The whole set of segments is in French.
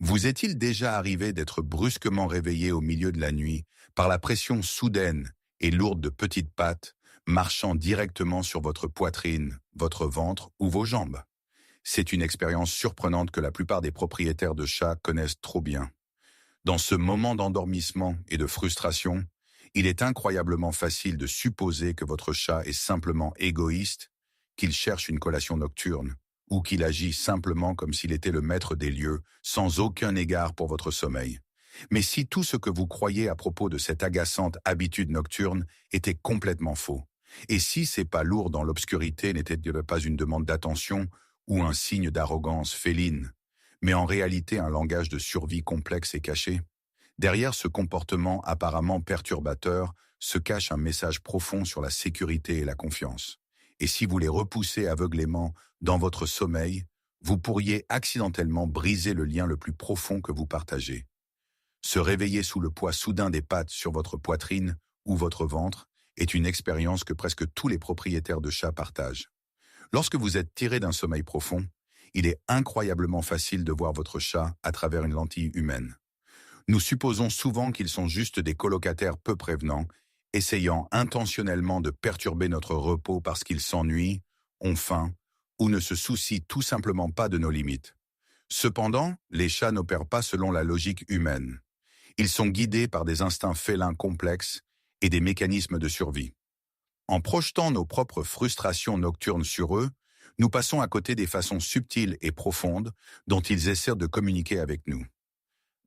Vous est-il déjà arrivé d'être brusquement réveillé au milieu de la nuit par la pression soudaine et lourde de petites pattes marchant directement sur votre poitrine, votre ventre ou vos jambes? C'est une expérience surprenante que la plupart des propriétaires de chats connaissent trop bien. Dans ce moment d'endormissement et de frustration, il est incroyablement facile de supposer que votre chat est simplement égoïste, qu'il cherche une collation nocturne, ou qu'il agit simplement comme s'il était le maître des lieux, sans aucun égard pour votre sommeil. Mais si tout ce que vous croyez à propos de cette agaçante habitude nocturne était complètement faux, et si c'est pas lourd dans l'obscurité n'était-il pas une demande d'attention ou un signe d'arrogance féline, mais en réalité un langage de survie complexe et caché, derrière ce comportement apparemment perturbateur se cache un message profond sur la sécurité et la confiance. Et si vous les repoussez aveuglément dans votre sommeil, vous pourriez accidentellement briser le lien le plus profond que vous partagez. Se réveiller sous le poids soudain des pattes sur votre poitrine ou votre ventre est une expérience que presque tous les propriétaires de chats partagent. Lorsque vous êtes tiré d'un sommeil profond, il est incroyablement facile de voir votre chat à travers une lentille humaine. Nous supposons souvent qu'ils sont juste des colocataires peu prévenants, essayant intentionnellement de perturber notre repos parce qu'ils s'ennuient, ont faim ou ne se soucient tout simplement pas de nos limites. Cependant, les chats n'opèrent pas selon la logique humaine. Ils sont guidés par des instincts félins complexes et des mécanismes de survie. En projetant nos propres frustrations nocturnes sur eux, nous passons à côté des façons subtiles et profondes dont ils essaient de communiquer avec nous.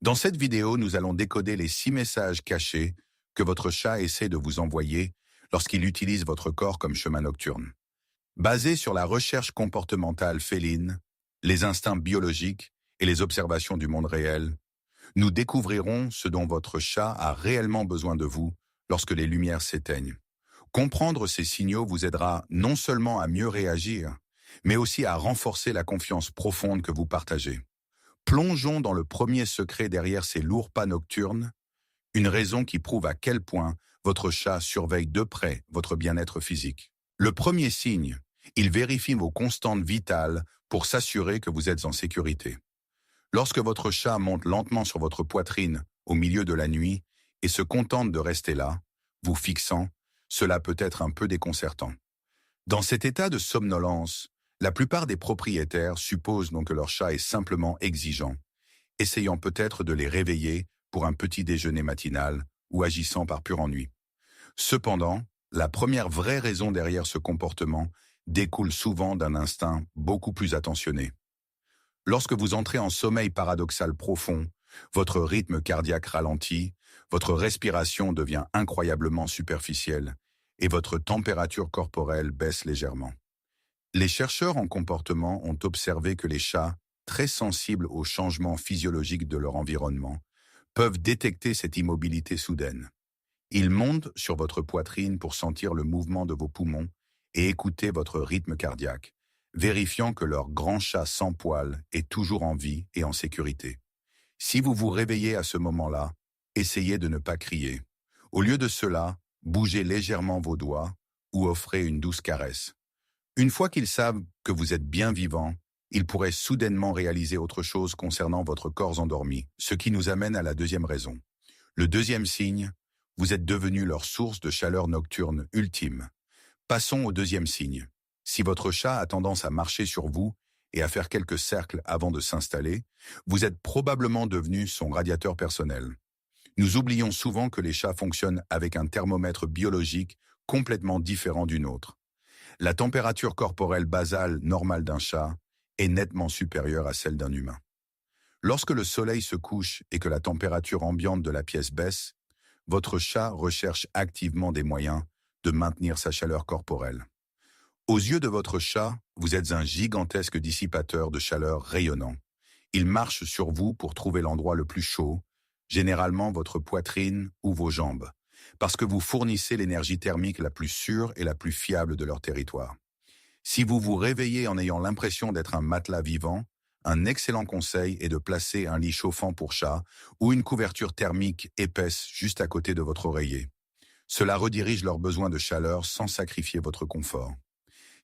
Dans cette vidéo, nous allons décoder les 6 messages cachés que votre chat essaie de vous envoyer lorsqu'il utilise votre corps comme chemin nocturne. Basé sur la recherche comportementale féline, les instincts biologiques et les observations du monde réel, nous découvrirons ce dont votre chat a réellement besoin de vous lorsque les lumières s'éteignent. Comprendre ces signaux vous aidera non seulement à mieux réagir, mais aussi à renforcer la confiance profonde que vous partagez. Plongeons dans le premier secret derrière ces lourds pas nocturnes, une raison qui prouve à quel point votre chat surveille de près votre bien-être physique. Le premier signe, il vérifie vos constantes vitales pour s'assurer que vous êtes en sécurité. Lorsque votre chat monte lentement sur votre poitrine au milieu de la nuit et se contente de rester là, vous fixant, cela peut être un peu déconcertant. Dans cet état de somnolence, la plupart des propriétaires supposent donc que leur chat est simplement exigeant, essayant peut-être de les réveiller pour un petit déjeuner matinal ou agissant par pur ennui. Cependant, la première vraie raison derrière ce comportement découle souvent d'un instinct beaucoup plus attentionné. Lorsque vous entrez en sommeil paradoxal profond, votre rythme cardiaque ralentit, votre respiration devient incroyablement superficielle et votre température corporelle baisse légèrement. Les chercheurs en comportement ont observé que les chats, très sensibles aux changements physiologiques de leur environnement, peuvent détecter cette immobilité soudaine. Ils montent sur votre poitrine pour sentir le mouvement de vos poumons et écouter votre rythme cardiaque, vérifiant que leur grand chat sans poil est toujours en vie et en sécurité. Si vous vous réveillez à ce moment-là, essayez de ne pas crier. Au lieu de cela, bougez légèrement vos doigts ou offrez une douce caresse. Une fois qu'ils savent que vous êtes bien vivant, ils pourraient soudainement réaliser autre chose concernant votre corps endormi, ce qui nous amène à la deuxième raison. Le deuxième signe, vous êtes devenu leur source de chaleur nocturne ultime. Passons au deuxième signe. Si votre chat a tendance à marcher sur vous et à faire quelques cercles avant de s'installer, vous êtes probablement devenu son radiateur personnel. Nous oublions souvent que les chats fonctionnent avec un thermomètre biologique complètement différent du nôtre. La température corporelle basale normale d'un chat est nettement supérieure à celle d'un humain. Lorsque le soleil se couche et que la température ambiante de la pièce baisse, votre chat recherche activement des moyens de maintenir sa chaleur corporelle. Aux yeux de votre chat, vous êtes un gigantesque dissipateur de chaleur rayonnant. Il marche sur vous pour trouver l'endroit le plus chaud, généralement votre poitrine ou vos jambes, parce que vous fournissez l'énergie thermique la plus sûre et la plus fiable de leur territoire. Si vous vous réveillez en ayant l'impression d'être un matelas vivant, un excellent conseil est de placer un lit chauffant pour chat ou une couverture thermique épaisse juste à côté de votre oreiller. Cela redirige leurs besoins de chaleur sans sacrifier votre confort.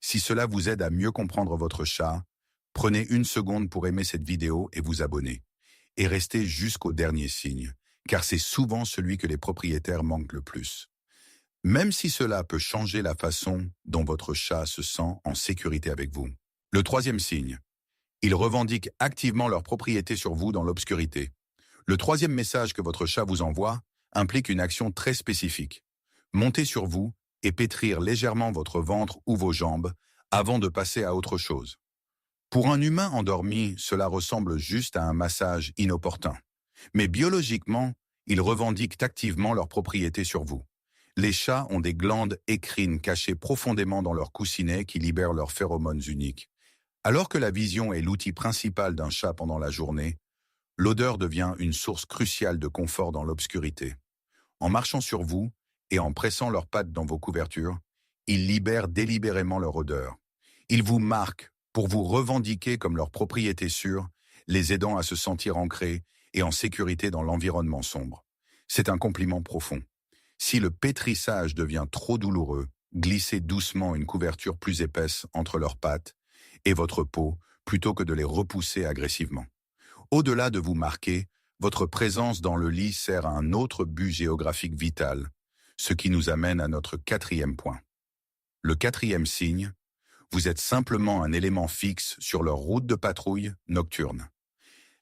Si cela vous aide à mieux comprendre votre chat, prenez une seconde pour aimer cette vidéo et vous abonner. et restez jusqu'au dernier signe, car c'est souvent celui que les propriétaires manquent le plus. Même si cela peut changer la façon dont votre chat se sent en sécurité avec vous. Le troisième signe. Ils revendiquent activement leur propriété sur vous dans l'obscurité. Le troisième message que votre chat vous envoie implique une action très spécifique. Monter sur vous et pétrir légèrement votre ventre ou vos jambes avant de passer à autre chose. Pour un humain endormi, cela ressemble juste à un massage inopportun. Mais biologiquement, ils revendiquent activement leur propriété sur vous. Les chats ont des glandes écrines cachées profondément dans leur coussinet qui libèrent leurs phéromones uniques. Alors que la vision est l'outil principal d'un chat pendant la journée, l'odeur devient une source cruciale de confort dans l'obscurité. En marchant sur vous et en pressant leurs pattes dans vos couvertures, ils libèrent délibérément leur odeur. Ils vous marquent pour vous revendiquer comme leur propriété sûre, les aidant à se sentir ancrés et en sécurité dans l'environnement sombre. C'est un compliment profond. Si le pétrissage devient trop douloureux, glissez doucement une couverture plus épaisse entre leurs pattes et votre peau plutôt que de les repousser agressivement. Au-delà de vous marquer, votre présence dans le lit sert à un autre but géographique vital, ce qui nous amène à notre quatrième point. Le quatrième signe, vous êtes simplement un élément fixe sur leur route de patrouille nocturne.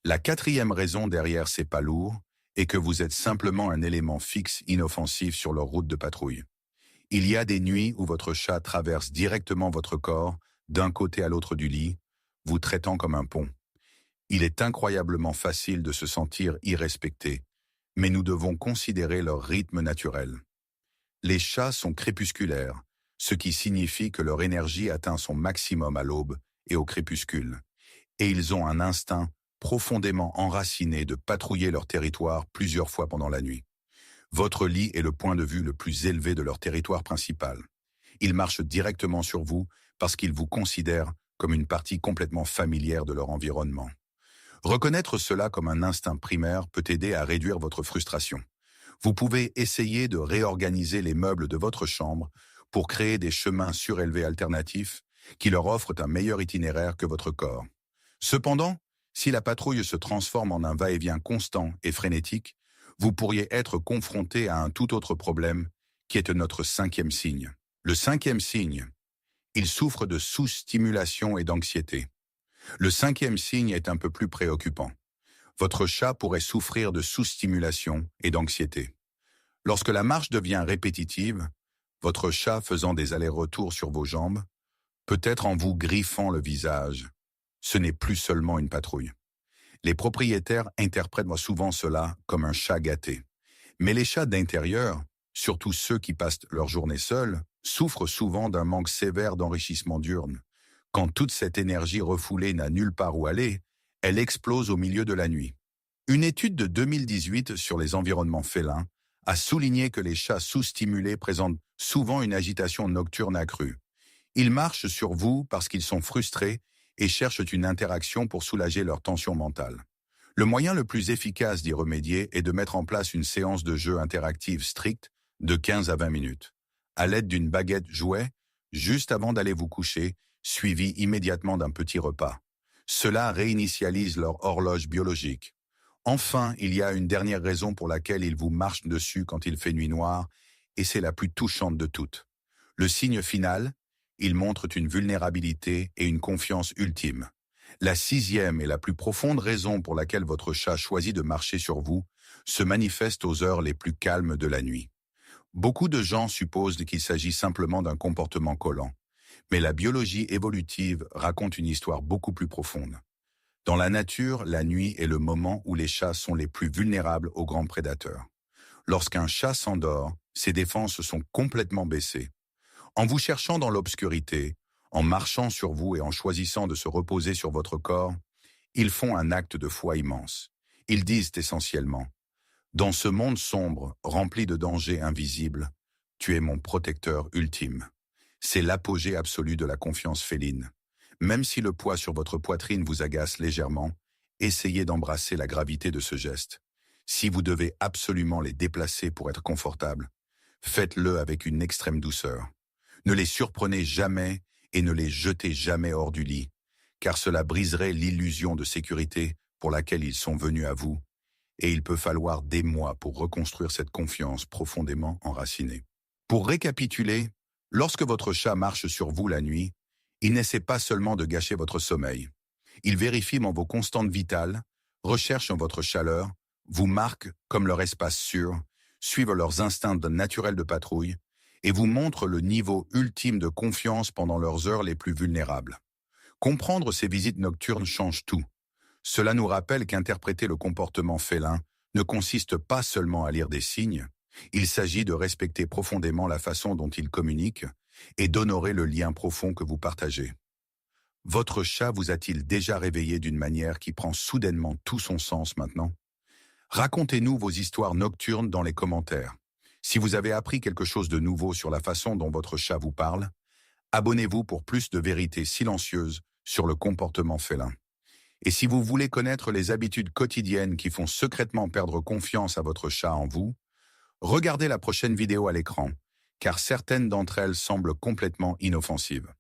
La quatrième raison derrière ces pas lourds est que vous êtes simplement un élément fixe inoffensif sur leur route de patrouille. Il y a des nuits où votre chat traverse directement votre corps, d'un côté à l'autre du lit, vous traitant comme un pont. Il est incroyablement facile de se sentir irrespecté, mais nous devons considérer leur rythme naturel. Les chats sont crépusculaires, ce qui signifie que leur énergie atteint son maximum à l'aube et au crépuscule, et ils ont un instinct profondément enraciné de patrouiller leur territoire plusieurs fois pendant la nuit. Votre lit est le point de vue le plus élevé de leur territoire principal. Ils marchent directement sur vous parce qu'ils vous considèrent comme une partie complètement familière de leur environnement. Reconnaître cela comme un instinct primaire peut aider à réduire votre frustration. Vous pouvez essayer de réorganiser les meubles de votre chambre pour créer des chemins surélevés alternatifs qui leur offrent un meilleur itinéraire que votre corps. Cependant, si la patrouille se transforme en un va-et-vient constant et frénétique, vous pourriez être confronté à un tout autre problème qui est notre cinquième signe. Le cinquième signe, il souffre de sous-stimulation et d'anxiété. Le cinquième signe est un peu plus préoccupant. Votre chat pourrait souffrir de sous-stimulation et d'anxiété. Lorsque la marche devient répétitive, votre chat faisant des allers-retours sur vos jambes, peut-être en vous griffant le visage, ce n'est plus seulement une patrouille. Les propriétaires interprètent souvent cela comme un chat gâté. Mais les chats d'intérieur, surtout ceux qui passent leur journée seuls, souffrent souvent d'un manque sévère d'enrichissement diurne. Quand toute cette énergie refoulée n'a nulle part où aller, elle explose au milieu de la nuit. Une étude de 2018 sur les environnements félins a souligné que les chats sous-stimulés présentent souvent une agitation nocturne accrue. Ils marchent sur vous parce qu'ils sont frustrés et cherchent une interaction pour soulager leur tension mentale. Le moyen le plus efficace d'y remédier est de mettre en place une séance de jeu interactive stricte de 15 à 20 minutes, à l'aide d'une baguette jouet, juste avant d'aller vous coucher, suivie immédiatement d'un petit repas. Cela réinitialise leur horloge biologique. Enfin, il y a une dernière raison pour laquelle ils vous marchent dessus quand il fait nuit noire, et c'est la plus touchante de toutes. Le signe final, ils montrent une vulnérabilité et une confiance ultime. La sixième et la plus profonde raison pour laquelle votre chat choisit de marcher sur vous se manifeste aux heures les plus calmes de la nuit. Beaucoup de gens supposent qu'il s'agit simplement d'un comportement collant, mais la biologie évolutive raconte une histoire beaucoup plus profonde. Dans la nature, la nuit est le moment où les chats sont les plus vulnérables aux grands prédateurs. Lorsqu'un chat s'endort, ses défenses sont complètement baissées. En vous cherchant dans l'obscurité, en marchant sur vous et en choisissant de se reposer sur votre corps, ils font un acte de foi immense. Ils disent essentiellement « Dans ce monde sombre, rempli de dangers invisibles, tu es mon protecteur ultime. » C'est l'apogée absolue de la confiance féline. Même si le poids sur votre poitrine vous agace légèrement, essayez d'embrasser la gravité de ce geste. Si vous devez absolument les déplacer pour être confortable, faites-le avec une extrême douceur. Ne les surprenez jamais et ne les jetez jamais hors du lit, car cela briserait l'illusion de sécurité pour laquelle ils sont venus à vous, et il peut falloir des mois pour reconstruire cette confiance profondément enracinée. Pour récapituler, lorsque votre chat marche sur vous la nuit, il n'essaie pas seulement de gâcher votre sommeil. Il vérifie dans vos constantes vitales, recherche en votre chaleur, vous marque comme leur espace sûr, suivent leurs instincts naturels de patrouille et vous montre le niveau ultime de confiance pendant leurs heures les plus vulnérables. Comprendre ces visites nocturnes change tout. Cela nous rappelle qu'interpréter le comportement félin ne consiste pas seulement à lire des signes, il s'agit de respecter profondément la façon dont ils communiquent et d'honorer le lien profond que vous partagez. Votre chat vous a-t-il déjà réveillé d'une manière qui prend soudainement tout son sens maintenant? Racontez-nous vos histoires nocturnes dans les commentaires. Si vous avez appris quelque chose de nouveau sur la façon dont votre chat vous parle, abonnez-vous pour plus de vérités silencieuses sur le comportement félin. Et si vous voulez connaître les habitudes quotidiennes qui font secrètement perdre confiance à votre chat en vous, regardez la prochaine vidéo à l'écran, car certaines d'entre elles semblent complètement inoffensives.